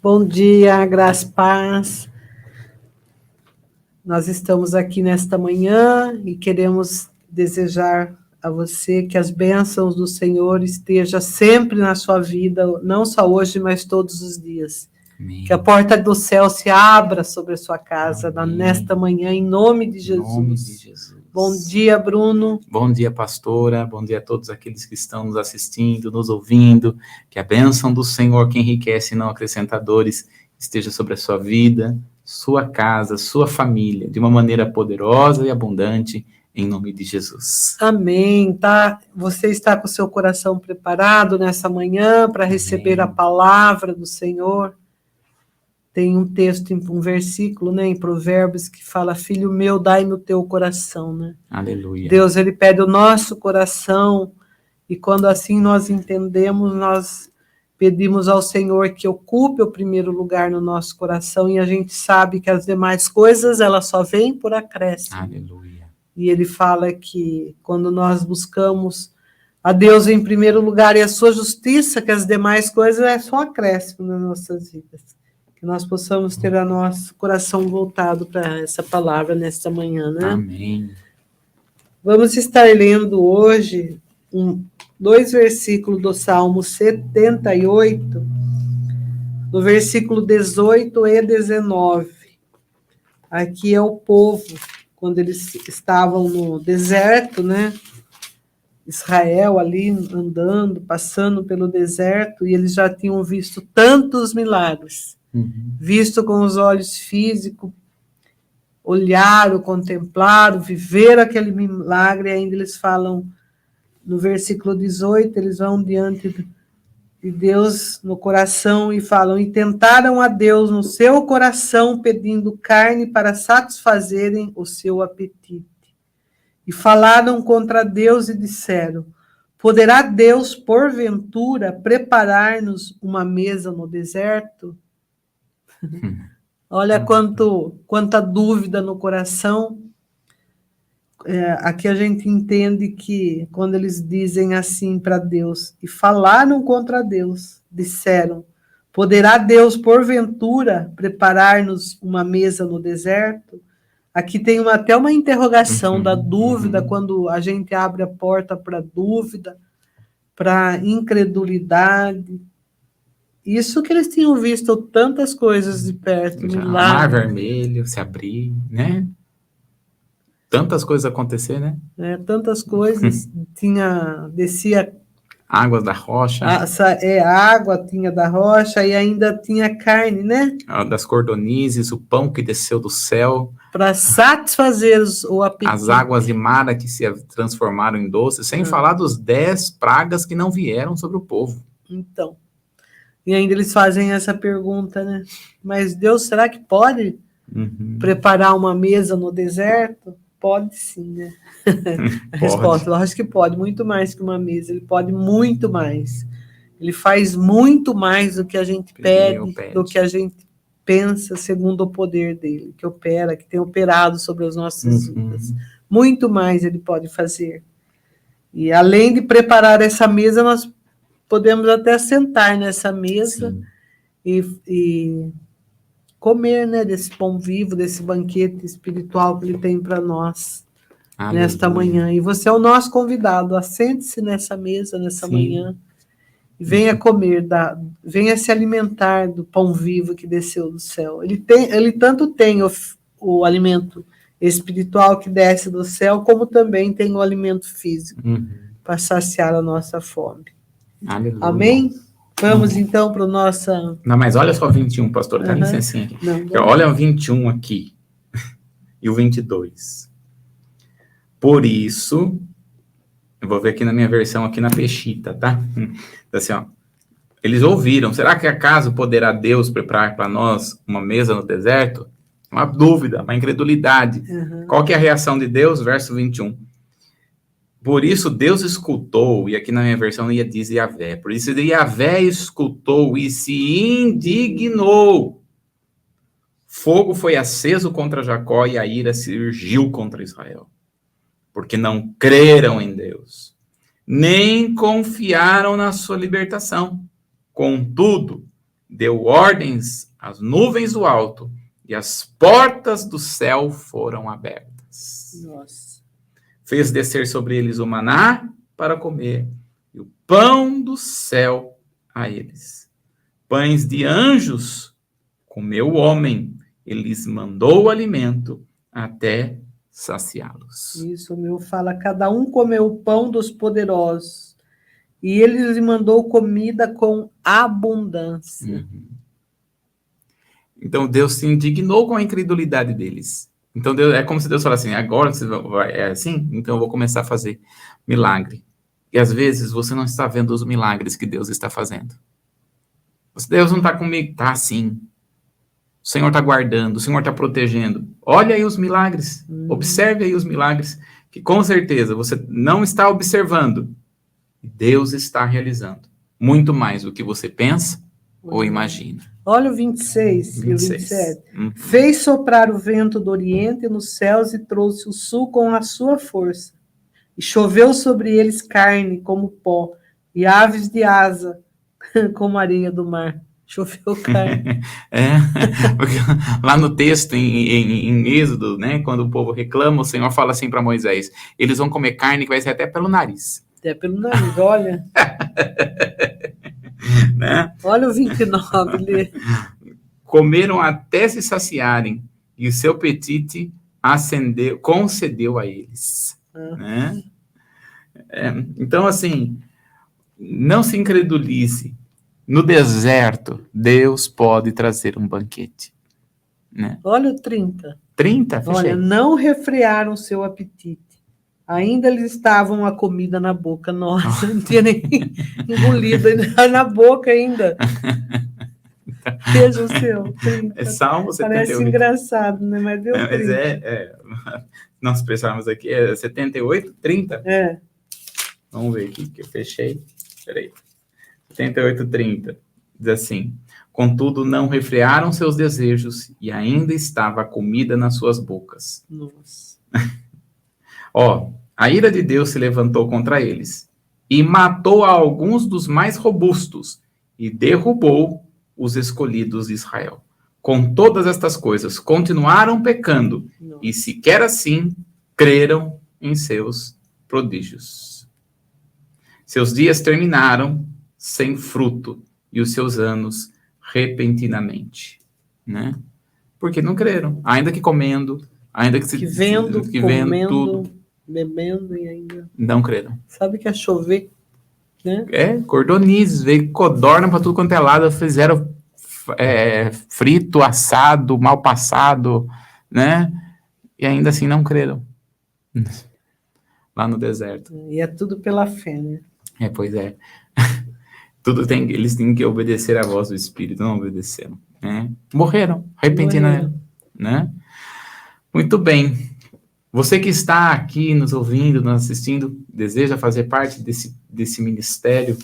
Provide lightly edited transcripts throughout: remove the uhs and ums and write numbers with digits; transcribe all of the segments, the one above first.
Bom dia, graça e paz. Nós estamos aqui nesta manhã e queremos desejar a você que as bênçãos do Senhor estejam sempre na sua vida, não só hoje, mas todos os dias. Amém. Que a porta do céu se abra sobre a sua casa nesta manhã, em nome de Jesus. Em nome de Jesus. Bom dia, Bruno. Bom dia, pastora. Bom dia a todos aqueles que estão nos assistindo, nos ouvindo. Que a bênção do Senhor, que enriquece e não acrescenta dores, esteja sobre a sua vida, sua casa, sua família, de uma maneira poderosa e abundante, em nome de Jesus. Amém. Você está com o seu coração preparado nessa manhã para receber a palavra do Senhor? Tem um texto, um versículo, né, em Provérbios, que fala: filho meu, dai-me o teu coração, né? Aleluia. Deus, ele pede o nosso coração, e quando assim nós entendemos, nós pedimos ao Senhor que ocupe o primeiro lugar no nosso coração, e a gente sabe que as demais coisas, elas só vêm por acréscimo. Aleluia. E ele fala que quando nós buscamos a Deus em primeiro lugar e a sua justiça, que as demais coisas é só acréscimo nas nossas vidas. Que nós possamos ter o nosso coração voltado para essa palavra nesta manhã, né? Amém. Vamos estar lendo hoje dois versículos do Salmo 78, no versículo 18 e 19. Aqui é o povo, quando eles estavam no deserto, né? Israel ali andando, passando pelo deserto, e eles já tinham visto tantos milagres. Visto com os olhos físicos, olharam, contemplaram, viveram aquele milagre, e ainda eles falam, no versículo 18, eles vão diante de Deus no coração e falam: e tentaram a Deus no seu coração, pedindo carne para satisfazerem o seu apetite. E falaram contra Deus e disseram: poderá Deus, porventura, preparar-nos uma mesa no deserto? Olha quanta dúvida no coração. Aqui a gente entende que quando eles dizem assim para Deus, e falaram contra Deus, disseram: poderá Deus, porventura, preparar-nos uma mesa no deserto? Aqui tem até uma interrogação da dúvida, quando a gente abre a porta para dúvida, para incredulidade. Isso que eles tinham visto tantas coisas de perto, milagres. Mar Vermelho se abrir, né? Tantas coisas acontecer, né? Tantas coisas. Descia... Águas da rocha. Água tinha da rocha e ainda tinha carne, né? Das cordonizes, o pão que desceu do céu. Para satisfazer o apetite. As águas de Mara que se transformaram em doces, sem falar dos 10 pragas que não vieram sobre o povo. Então... E ainda eles fazem essa pergunta, né? Mas Deus, será que pode preparar uma mesa no deserto? Pode sim, né? A resposta, lógico que pode, muito mais que uma mesa. Ele pode muito mais. Ele faz muito mais do que a gente pede, do que a gente pensa, segundo o poder dele, que opera, que tem operado sobre as nossas vidas. Muito mais ele pode fazer. E além de preparar essa mesa, nós podemos até sentar nessa mesa e comer, né, desse pão vivo, desse banquete espiritual que ele tem para nós nesta manhã. E você é o nosso convidado, assente-se nessa mesa, nessa manhã, e venha comer, venha se alimentar do pão vivo que desceu do céu. Ele tanto tem o alimento espiritual que desce do céu, como também tem o alimento físico para saciar a nossa fome. Aleluia. Amém? Vamos então para o nosso... Não, mas olha só o 21, pastor, dá licencinha aqui. Olha o 21 aqui e o 22. Por isso, eu vou ver aqui na minha versão, aqui na Peshita, tá? Assim, ó. Eles ouviram: será que acaso poderá Deus preparar para nós uma mesa no deserto? Uma dúvida, uma incredulidade. Qual que é a reação de Deus? Verso 21. Por isso Deus escutou, e aqui na minha versão diz Yahvé, por isso Yahvé escutou e se indignou. Fogo foi aceso contra Jacó e a ira surgiu contra Israel, porque não creram em Deus, nem confiaram na sua libertação. Contudo, deu ordens às nuvens do alto, e as portas do céu foram abertas. Nossa. Fez descer sobre eles o maná para comer, e o pão do céu a eles. Pães de anjos comeu o homem, ele lhes mandou o alimento até saciá-los. Isso, o meu fala, cada um comeu o pão dos poderosos, e ele lhes mandou comida com abundância. Então Deus se indignou com a incredulidade deles. Então Deus, é como se Deus falasse assim, agora você vai, é assim? Então eu vou começar a fazer milagre. E às vezes você não está vendo os milagres que Deus está fazendo. Deus não está comigo, está sim. O Senhor está guardando, o Senhor está protegendo. Olha aí os milagres, observe aí os milagres, que com certeza você não está observando. Deus está realizando muito mais do que você pensa ou imagina. Olha o 26 e o 27. Fez soprar o vento do oriente nos céus e trouxe o sul com a sua força. E choveu sobre eles carne como pó, e aves de asa como areia do mar. Choveu carne. Porque lá no texto, em Êxodo, né, quando o povo reclama, o Senhor fala assim para Moisés, eles vão comer carne que vai ser até pelo nariz. Até pelo nariz, olha. Né? Olha o 29. Lê. Comeram até se saciarem, e o seu apetite concedeu a eles. Né? Então, assim, não se incredulize. No deserto, Deus pode trazer um banquete. Né? Olha o 30. 30? Fechei. Olha, não refrearam seu apetite. Ainda lhes estavam a comida na boca. Nossa, não tinha nem engolido na boca ainda. Veja o seu. 30. É Salmo 78. Parece engraçado, né? Mas deu 30. Mas nós pensamos aqui, é 78, 30? É. Vamos ver aqui, que eu fechei. Peraí. 78, 30. Diz assim, contudo não refrearam seus desejos e ainda estava a comida nas suas bocas. Nossa. A ira de Deus se levantou contra eles e matou a alguns dos mais robustos e derrubou os escolhidos de Israel. Com todas estas coisas, continuaram pecando e sequer assim creram em seus prodígios. Seus dias terminaram sem fruto e os seus anos repentinamente, né? Porque não creram, ainda que comendo, ainda que vendo, comendo, tudo, bebendo e ainda não creram. Sabe que é chover, né? Cordonizes, veio codorna para tudo quanto é lado, fizeram frito, assado, mal passado, né? E ainda assim não creram. Lá no deserto. E é tudo pela fé, né? Pois é. Eles têm que obedecer à voz do Espírito, não obedeceram. Né? Morreram, repentinamente. Né? Muito bem. Você que está aqui nos ouvindo, nos assistindo, deseja fazer parte desse ministério,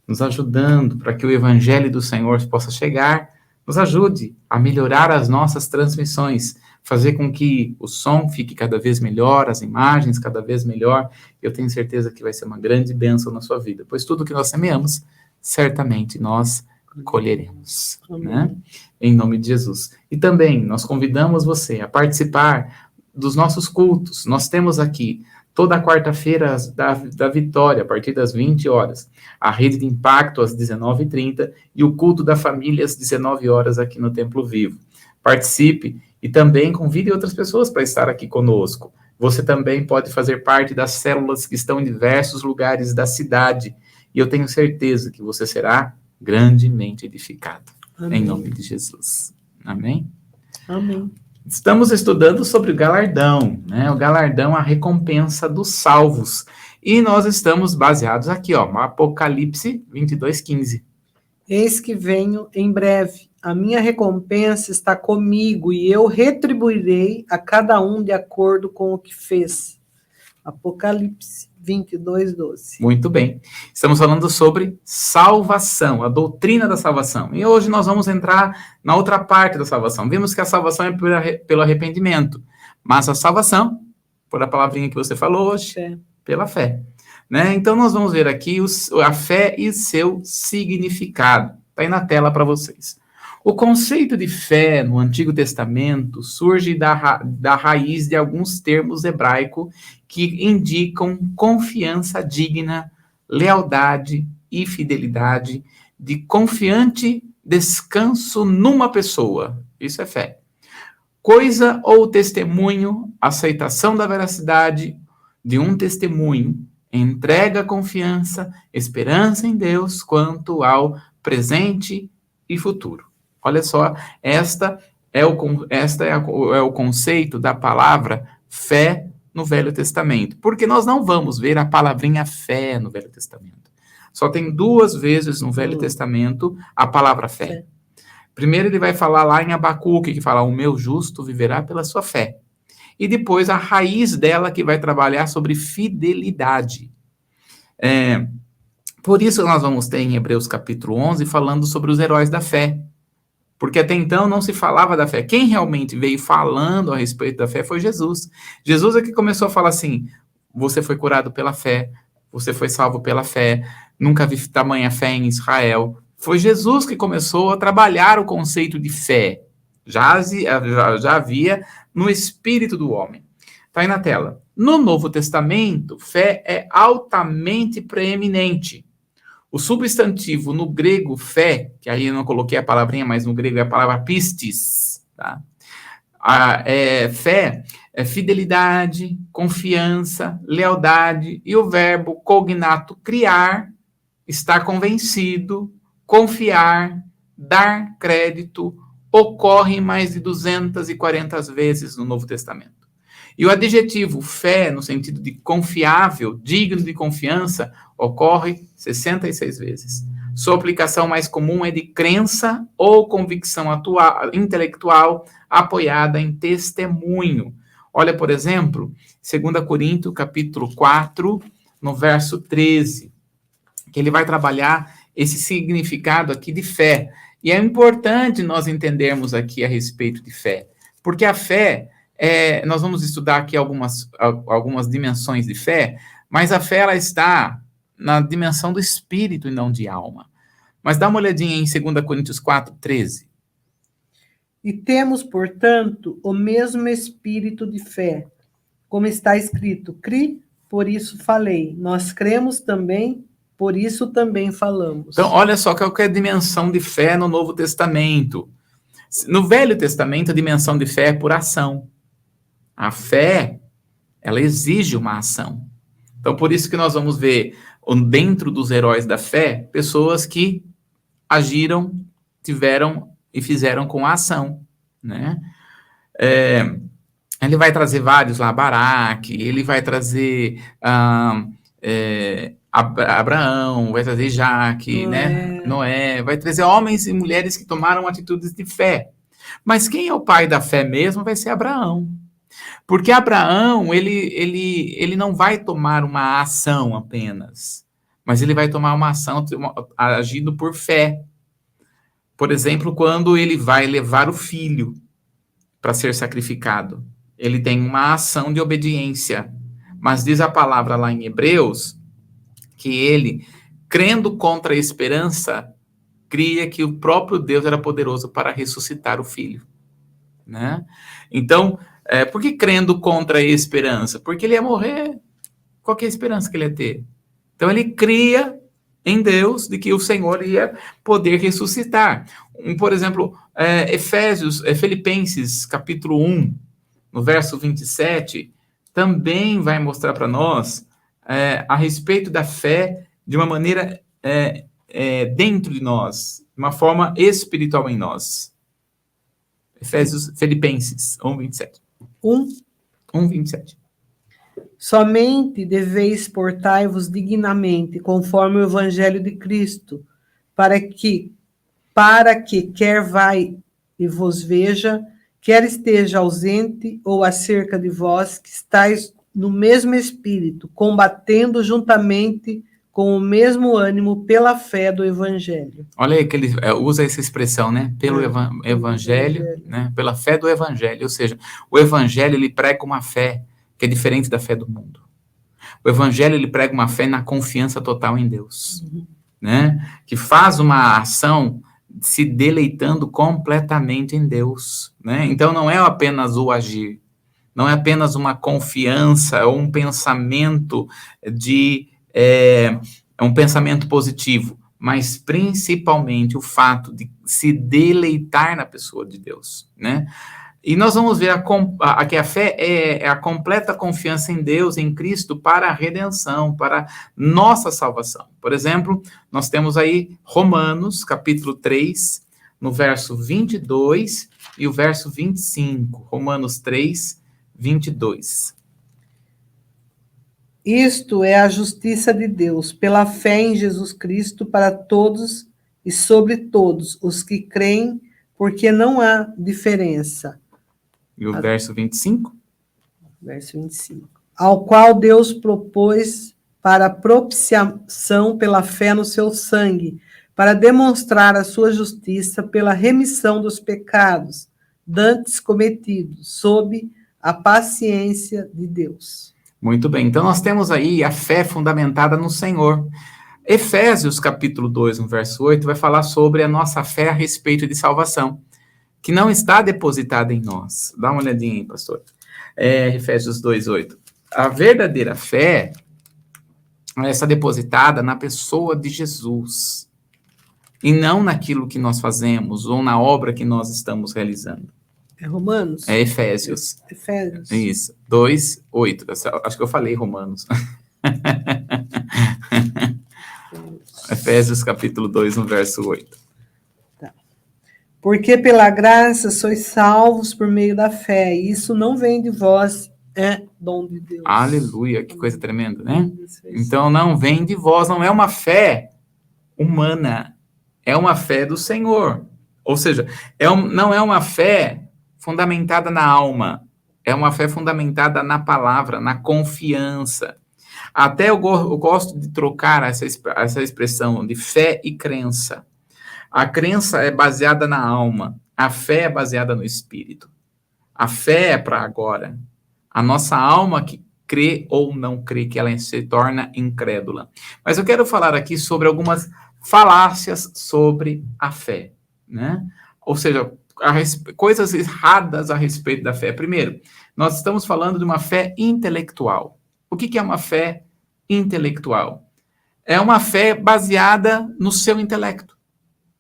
nos ajudando para que o Evangelho do Senhor possa chegar, nos ajude a melhorar as nossas transmissões, fazer com que o som fique cada vez melhor, as imagens cada vez melhor. Eu tenho certeza que vai ser uma grande bênção na sua vida, pois tudo que nós semeamos, certamente nós colheremos. Né? Em nome de Jesus. E também nós convidamos você a participar dos nossos cultos. Nós temos aqui toda a quarta-feira da Vitória, a partir das 20 horas, a Rede de Impacto às 19h30 e o culto da família às 19 horas aqui no Templo Vivo. Participe e também convide outras pessoas para estar aqui conosco. Você também pode fazer parte das células que estão em diversos lugares da cidade e eu tenho certeza que você será grandemente edificado. Amém. Em nome de Jesus. Amém? Amém. Estamos estudando sobre o galardão, né? O galardão, a recompensa dos salvos. E nós estamos baseados aqui, Apocalipse 22:15. Eis que venho em breve. A minha recompensa está comigo e eu retribuirei a cada um de acordo com o que fez. Apocalipse 22:12. Muito bem. Estamos falando sobre salvação, a doutrina da salvação. E hoje nós vamos entrar na outra parte da salvação. Vimos que a salvação é pelo arrependimento, mas a salvação, por a palavrinha que você falou hoje, pela fé. Né? Então nós vamos ver aqui a fé e seu significado. Está aí na tela para vocês. O conceito de fé no Antigo Testamento surge da raiz de alguns termos hebraicos que indicam confiança digna, lealdade e fidelidade, de confiante descanso numa pessoa. Isso é fé. Coisa ou testemunho, aceitação da veracidade de um testemunho, entrega confiança, esperança em Deus quanto ao presente e futuro. Olha só, este é o conceito da palavra fé no Velho Testamento. Porque nós não vamos ver a palavrinha fé no Velho Testamento. Só tem 2 vezes no Velho Testamento a palavra fé. Primeiro ele vai falar lá em Abacuque, que fala, o meu justo viverá pela sua fé. E depois a raiz dela que vai trabalhar sobre fidelidade. Por isso nós vamos ter em Hebreus capítulo 11 falando sobre os heróis da fé. Porque até então não se falava da fé. Quem realmente veio falando a respeito da fé foi Jesus. Jesus é que começou a falar assim, você foi curado pela fé, você foi salvo pela fé, nunca vi tamanha fé em Israel. Foi Jesus que começou a trabalhar o conceito de fé. Já havia no espírito do homem. Está aí na tela. No Novo Testamento, fé é altamente preeminente. O substantivo no grego fé, que aí eu não coloquei a palavrinha, mas no grego é a palavra pistis, tá? Fé é fidelidade, confiança, lealdade, e o verbo cognato criar, estar convencido, confiar, dar crédito, ocorre mais de 240 vezes no Novo Testamento. E o adjetivo fé, no sentido de confiável, digno de confiança, ocorre 66 vezes. Sua aplicação mais comum é de crença ou convicção intelectual apoiada em testemunho. Olha, por exemplo, 2 Coríntios, capítulo 4, no verso 13, que ele vai trabalhar esse significado aqui de fé. E é importante nós entendermos aqui a respeito de fé, porque a fé, nós vamos estudar aqui algumas dimensões de fé, mas a fé ela está na dimensão do espírito e não de alma. Mas dá uma olhadinha em 2 Coríntios 4, 13. E temos, portanto, o mesmo espírito de fé, como está escrito, cri, por isso falei. Nós cremos também, por isso também falamos. Então, olha só qual que é a dimensão de fé no Novo Testamento. No Velho Testamento, a dimensão de fé é por ação. A fé, ela exige uma ação. Então, por isso que nós vamos ver, dentro dos heróis da fé, pessoas que agiram, tiveram e fizeram com a ação, né? Ele vai trazer vários lá, Baraque, ele vai trazer Abraão, vai trazer Jaque, né? Noé, vai trazer homens e mulheres que tomaram atitudes de fé. Mas quem é o pai da fé mesmo vai ser Abraão. Porque Abraão, ele não vai tomar uma ação apenas, mas ele vai tomar uma ação agindo por fé. Por exemplo, quando ele vai levar o filho para ser sacrificado, ele tem uma ação de obediência. Mas diz a palavra lá em Hebreus, que ele, crendo contra a esperança, cria que o próprio Deus era poderoso para ressuscitar o filho, né? Então, por que crendo contra a esperança? Porque ele ia morrer. Qual que é a esperança que ele ia ter? Então, ele cria em Deus de que o Senhor ia poder ressuscitar. Por exemplo, Filipenses, capítulo 1, no verso 27, também vai mostrar para nós a respeito da fé de uma maneira dentro de nós, de uma forma espiritual em nós. Filipenses 1, 27. 1, 27. Somente deveis portai-vos dignamente, conforme o evangelho de Cristo, para que quer vai e vos veja, quer esteja ausente ou acerca de vós, que estáis no mesmo espírito, combatendo juntamente com o mesmo ânimo pela fé do evangelho. Olha aí que ele usa essa expressão, né? Pelo evangelho, né? Pela fé do evangelho. Ou seja, o evangelho, ele prega uma fé que é diferente da fé do mundo. O evangelho, ele prega uma fé na confiança total em Deus, né? Que faz uma ação se deleitando completamente em Deus, né? Então não é apenas o agir, não é apenas uma confiança ou um pensamento um pensamento positivo, mas principalmente o fato de se deleitar na pessoa de Deus, né? E nós vamos ver que a fé é a completa confiança em Deus, em Cristo, para a redenção, para nossa salvação. Por exemplo, nós temos aí Romanos, capítulo 3, no verso 22 e o verso 25. Romanos 3, 22. Isto é a justiça de Deus, pela fé em Jesus Cristo, para todos e sobre todos os que creem, porque não há diferença. E o verso 25? Verso 25. Ao qual Deus propôs para propiciação pela fé no seu sangue, para demonstrar a sua justiça pela remissão dos pecados dantes cometidos, sob a paciência de Deus. Muito bem, então nós temos aí a fé fundamentada no Senhor. Efésios, capítulo 2, no verso 8, vai falar sobre a nossa fé a respeito de salvação, que não está depositada em nós. Dá uma olhadinha aí, pastor. Efésios 2, 8. A verdadeira fé está depositada na pessoa de Jesus, e não naquilo que nós fazemos, ou na obra que nós estamos realizando. É Romanos? É Efésios. Efésios. Isso, 2, 8. Acho que eu falei Romanos. Efésios, capítulo 2, no verso 8. Tá. Porque pela graça sois salvos por meio da fé, e isso não vem de vós, é dom de Deus. Aleluia, que coisa tremenda, né? Então não vem de vós, não é uma fé humana, é uma fé do Senhor. Ou seja, não é uma fé fundamentada na alma, é uma fé fundamentada na palavra, na confiança. Até eu gosto de trocar essa expressão de fé e crença. A crença é baseada na alma, a fé é baseada no espírito. A fé é para agora. A nossa alma que crê ou não crê, que ela se torna incrédula. Mas eu quero falar aqui sobre algumas falácias sobre a fé, né? Ou seja, coisas erradas a respeito da fé. Primeiro, nós estamos falando de uma fé intelectual. O que é uma fé intelectual? É uma fé baseada no seu intelecto,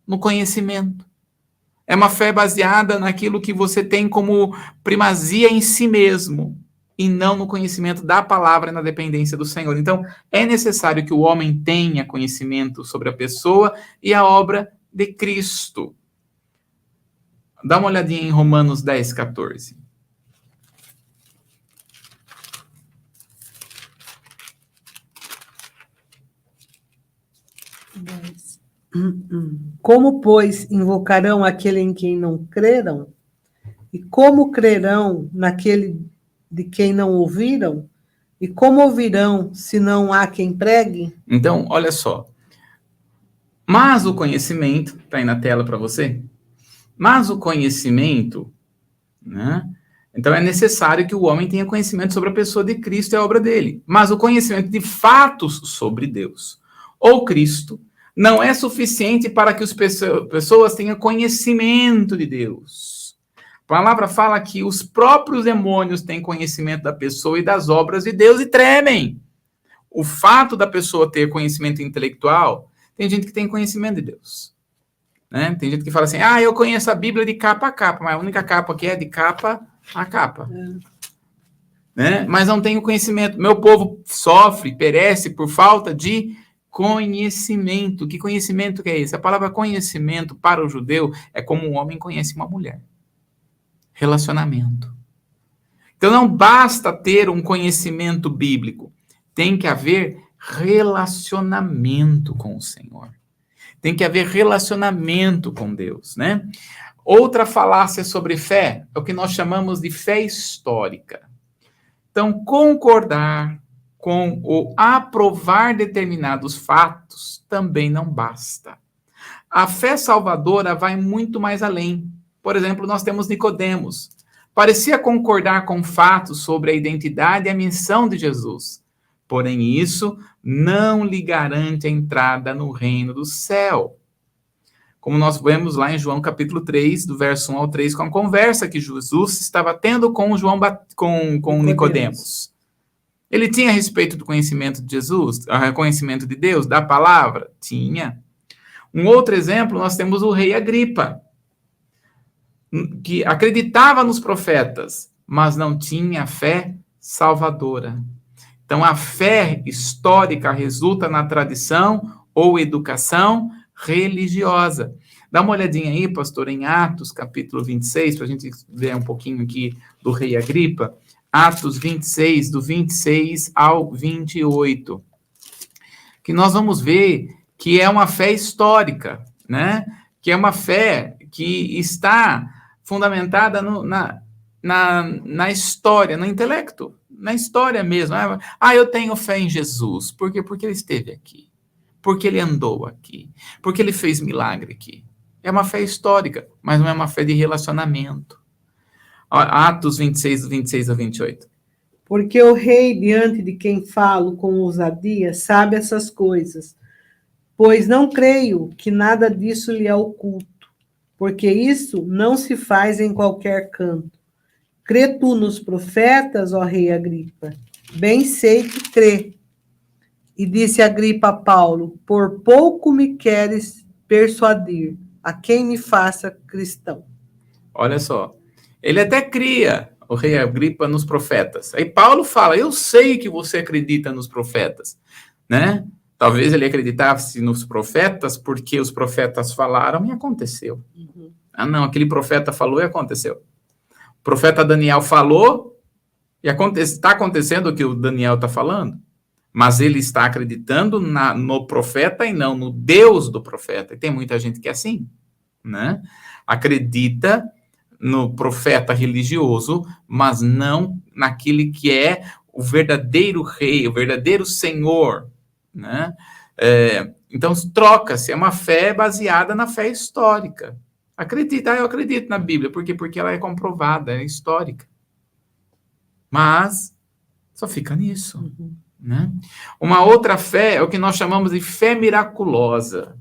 no conhecimento. É uma fé baseada naquilo que você tem como primazia em si mesmo, e não no conhecimento da palavra e na dependência do Senhor. Então, é necessário que o homem tenha conhecimento sobre a pessoa e a obra de Cristo. Dá uma olhadinha em Romanos 10, 14. Como, pois, invocarão aquele em quem não creram? E como crerão naquele de quem não ouviram? E como ouvirão se não há quem pregue? Então, olha só. Mas o conhecimento, está aí na tela para você? Mas o conhecimento, né? Então é necessário que o homem tenha conhecimento sobre a pessoa de Cristo e a obra dele. Mas o conhecimento de fatos sobre Deus ou Cristo não é suficiente para que as pessoas tenham conhecimento de Deus. A palavra fala que os próprios demônios têm conhecimento da pessoa e das obras de Deus e tremem. O fato da pessoa ter conhecimento intelectual, tem gente que tem conhecimento de Deus. Né? Tem gente que fala assim, eu conheço a Bíblia de capa a capa, mas a única capa que é de capa a capa. Né? Mas não tenho conhecimento. Meu povo sofre, perece por falta de conhecimento. Que conhecimento que é esse? A palavra conhecimento para o judeu é como um homem conhece uma mulher. Relacionamento. Então não basta ter um conhecimento bíblico. Tem que haver relacionamento com o Senhor. Tem que haver relacionamento com Deus, né? Outra falácia sobre fé é o que nós chamamos de fé histórica. Então, concordar com ou aprovar determinados fatos também não basta. A fé salvadora vai muito mais além. Por exemplo, nós temos Nicodemos. Parecia concordar com fatos sobre a identidade e a missão de Jesus. Porém, isso não lhe garante a entrada no reino do céu. como nós vemos lá em João capítulo 3, do verso 1 ao 3, com a conversa que Jesus estava tendo com com Nicodemos. Ele tinha a respeito do conhecimento de Jesus, o conhecimento de Deus, da palavra? Tinha. Um outro exemplo, nós temos o rei Agripa, que acreditava nos profetas, mas não tinha fé salvadora. Então, a fé histórica resulta na tradição ou educação religiosa. Dá uma olhadinha aí, pastor, em Atos, capítulo 26, para a gente ver um pouquinho aqui do rei Agripa. Atos 26, do 26 ao 28. Que nós vamos ver que é uma fé histórica, né? Que é uma fé que está fundamentada na história, no intelecto, na história mesmo. Eu tenho fé em Jesus. Por quê? Porque ele esteve aqui. Porque ele andou aqui. Porque ele fez milagre aqui. É uma fé histórica, mas não é uma fé de relacionamento. Atos 26, do 26 a 28. Porque o rei, diante de quem falo com ousadia, sabe essas coisas. Pois não creio que nada disso lhe é oculto, porque isso não se faz em qualquer canto. Crê tu nos profetas, ó rei Agripa? Bem sei que crê. E disse Agripa a Paulo, por pouco me queres persuadir, a quem me faça cristão. Olha só, ele até cria, o rei Agripa, nos profetas. Aí Paulo fala, eu sei que você acredita nos profetas, né? Talvez ele acreditasse nos profetas porque os profetas falaram e aconteceu. Uhum. Não, aquele profeta falou e aconteceu. O profeta Daniel falou e está acontecendo o que o Daniel está falando. Mas ele está acreditando no profeta e não no Deus do profeta. E tem muita gente que é assim, né? Acredita no profeta religioso, mas não naquele que é o verdadeiro rei, o verdadeiro senhor, né? Então, troca-se, é uma fé baseada na fé histórica. Eu acredito na Bíblia. Por quê? Porque ela é comprovada, é histórica. Mas só fica nisso. Uhum. Né? Uma outra fé é o que nós chamamos de fé miraculosa.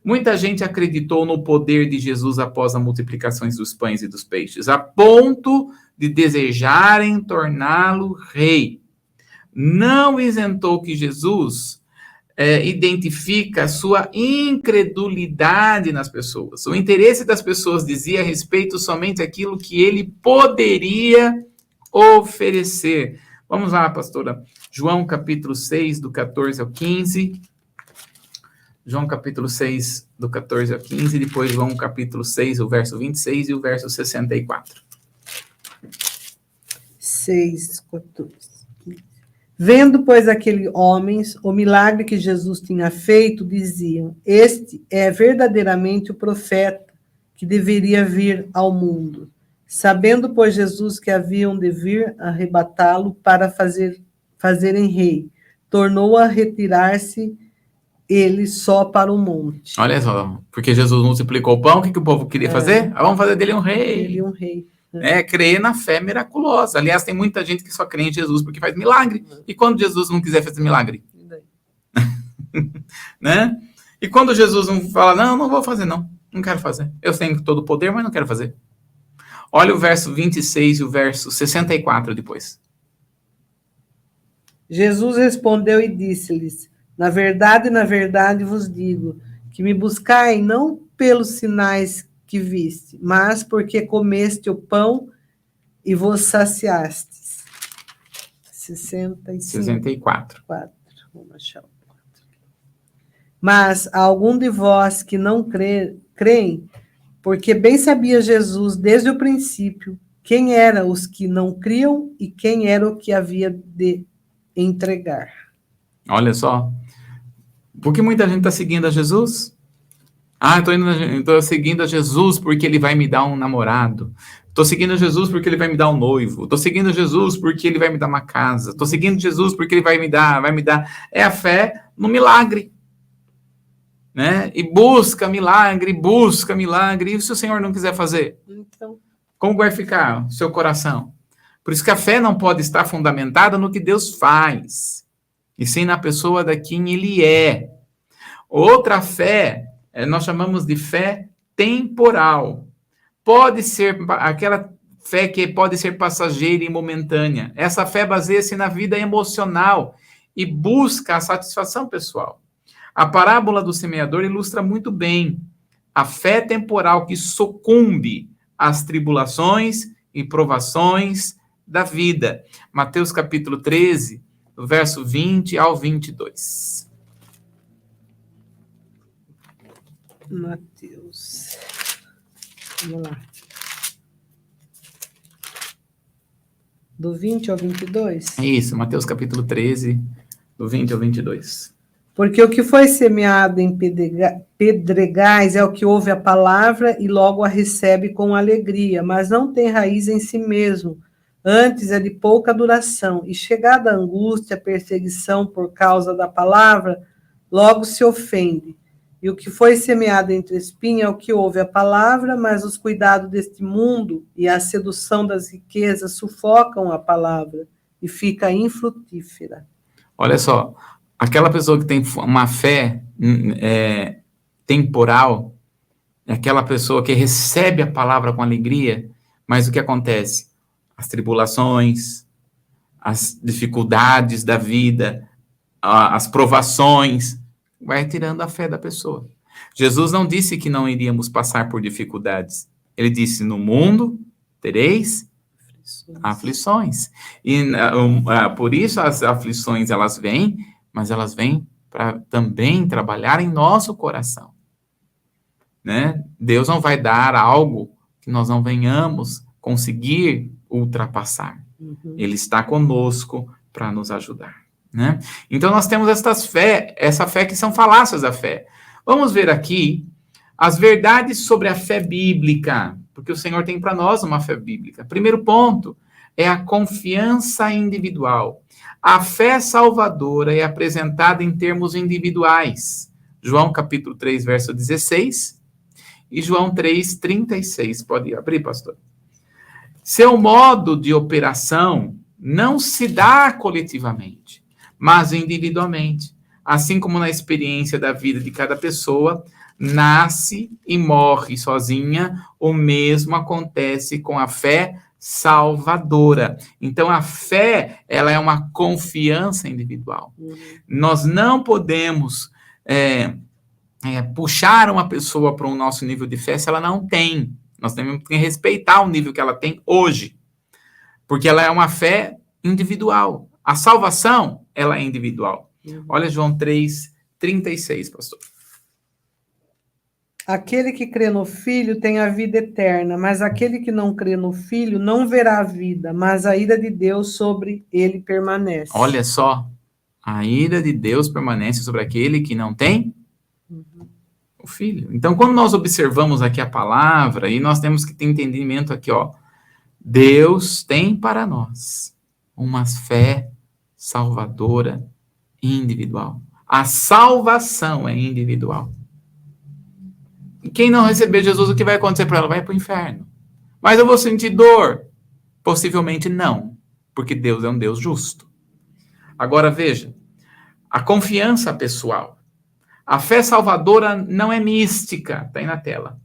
Muita gente acreditou no poder de Jesus após a multiplicação dos pães e dos peixes, a ponto de desejarem torná-lo rei. Não isentou que Jesus identifica a sua incredulidade nas pessoas. O interesse das pessoas dizia a respeito somente aquilo que ele poderia oferecer. Vamos lá, pastora. João capítulo 6, do 14 ao 15. João capítulo 6, do 14 ao 15. Depois João capítulo 6, o verso 26 e o verso 64. 6, 14. Vendo, pois, aqueles homens o milagre que Jesus tinha feito, diziam, este é verdadeiramente o profeta que deveria vir ao mundo. Sabendo, pois, Jesus que haviam de vir arrebatá-lo para fazerem rei, tornou a retirar-se ele só para o monte. Olha só, porque Jesus multiplicou o pão, o que o povo queria fazer? Vamos fazer dele um rei. Ele um rei. Crer na fé miraculosa. Aliás, tem muita gente que só crê em Jesus porque faz milagre. E quando Jesus não quiser fazer milagre? Né? E quando Jesus não fala, não vou fazer, não quero fazer. Eu tenho todo o poder, mas não quero fazer. Olha o verso 26 e o verso 64 depois. Jesus respondeu e disse-lhes, na verdade vos digo, que me buscai não pelos sinais que viste, mas porque comeste o pão e vos saciastes. 64. Vamos achar o 4. Mas há algum de vós que não creem, porque bem sabia Jesus desde o princípio quem eram os que não criam e quem era o que havia de entregar. Olha só. Por que muita gente está seguindo a Jesus? Estou seguindo a Jesus porque ele vai me dar um namorado. Estou seguindo Jesus porque ele vai me dar um noivo. Estou seguindo Jesus porque ele vai me dar uma casa. Estou seguindo Jesus porque ele vai me dar. É a fé no milagre. Né? E busca milagre. E se o Senhor não quiser fazer? Então, como vai ficar o seu coração? Por isso que a fé não pode estar fundamentada no que Deus faz, e sim na pessoa da quem ele é. Outra fé nós chamamos de fé temporal. Pode ser aquela fé que pode ser passageira e momentânea. Essa fé baseia-se na vida emocional e busca a satisfação pessoal. A parábola do semeador ilustra muito bem a fé temporal que sucumbe às tribulações e provações da vida. Mateus capítulo 13, do verso 20 ao 22. Mateus. Vamos lá. Do 20 ao 22? Isso, Mateus capítulo 13, do 20 ao 22. Porque o que foi semeado em pedregais é o que ouve a palavra e logo a recebe com alegria, mas não tem raiz em si mesmo, antes é de pouca duração, e chegada a angústia, a perseguição por causa da palavra, logo se ofende. E o que foi semeado entre espinhos é o que ouve a palavra, mas os cuidados deste mundo e a sedução das riquezas sufocam a palavra e fica infrutífera. Olha só, aquela pessoa que tem uma fé temporal, é aquela pessoa que recebe a palavra com alegria, mas o que acontece? As tribulações, as dificuldades da vida, as provações, vai tirando a fé da pessoa. Jesus não disse que não iríamos passar por dificuldades. Ele disse, no mundo tereis aflições. E por isso as aflições, elas vêm, mas elas vêm para também trabalhar em nosso coração. Né? Deus não vai dar algo que nós não venhamos conseguir ultrapassar. Ele está conosco para nos ajudar. Né? Então nós temos essa fé que são falácias da fé. Vamos ver aqui as verdades sobre a fé bíblica, porque o Senhor tem para nós uma fé bíblica. Primeiro ponto é a confiança individual. A fé salvadora é apresentada em termos individuais. João capítulo 3, verso 16 e João 3, 36. Pode abrir, pastor. Seu modo de operação não se dá coletivamente, mas individualmente. Assim como na experiência da vida de cada pessoa, nasce e morre sozinha, o mesmo acontece com a fé salvadora. Então, a fé, ela é uma confiança individual. Nós não podemos puxar uma pessoa para o nosso nível de fé se ela não tem. Nós temos que respeitar o nível que ela tem hoje, porque ela é uma fé individual. A salvação, ela é individual. Olha João 3, 36, pastor. Aquele que crê no Filho tem a vida eterna, mas aquele que não crê no Filho não verá a vida, mas a ira de Deus sobre ele permanece. Olha só, a ira de Deus permanece sobre aquele que não tem o Filho. Então, quando nós observamos aqui a palavra, e nós temos que ter entendimento aqui, ó, Deus tem para nós uma fé salvadora individual. A salvação é individual. E quem não receber Jesus, o que vai acontecer para ela? Vai para o inferno. Mas eu vou sentir dor? Possivelmente não, porque Deus é um Deus justo. Agora veja, a confiança pessoal. A fé salvadora não é mística, está aí na tela.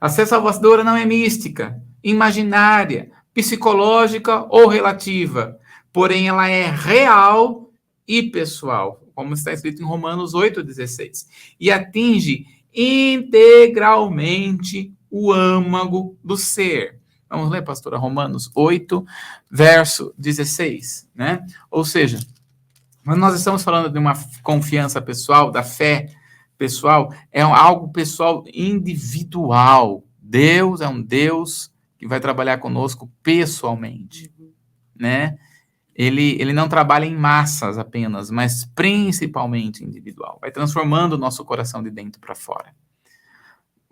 A fé salvadora não é mística, imaginária, psicológica ou relativa, porém ela é real e pessoal, como está escrito em Romanos 8,16, e atinge integralmente o âmago do ser. Vamos ler, pastora, Romanos 8, verso 16, né? Ou seja, quando nós estamos falando de uma confiança pessoal, da fé pessoal, é algo pessoal individual. Deus é um Deus que vai trabalhar conosco pessoalmente, né? Ele não trabalha em massas apenas, mas principalmente individual. Vai transformando o nosso coração de dentro para fora.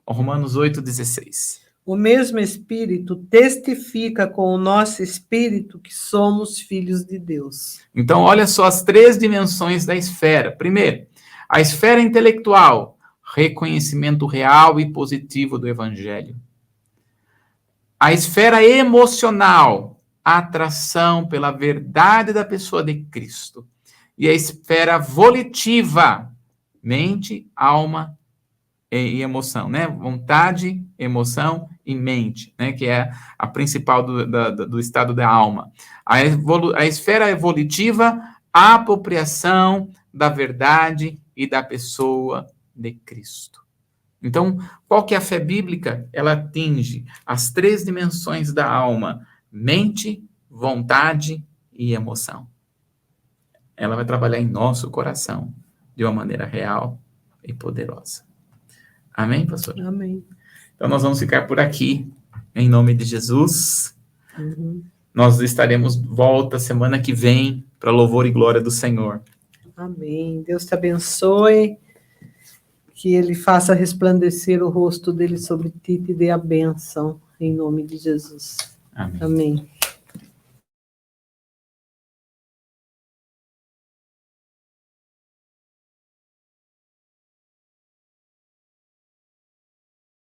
Romanos 8,16. O mesmo Espírito testifica com o nosso espírito que somos filhos de Deus. Então, olha só as 3 dimensões da esfera. Primeiro, a esfera intelectual, reconhecimento real e positivo do Evangelho. A esfera emocional, atração pela verdade da pessoa de Cristo. E a esfera volitiva, mente, alma e emoção, né? Vontade, emoção e mente, né? Que é a principal do estado da alma. A esfera evolutiva, a apropriação da verdade e da pessoa de Cristo. Então, qual que é a fé bíblica? Ela atinge as 3 dimensões da alma: mente, vontade e emoção. Ela vai trabalhar em nosso coração de uma maneira real e poderosa. Amém, pastor? Amém. Então, nós vamos ficar por aqui, em nome de Jesus. Nós estaremos de volta semana que vem para louvor e glória do Senhor. Amém. Deus te abençoe, que Ele faça resplandecer o rosto dele sobre ti e te dê a bênção, em nome de Jesus. Amém. Amém.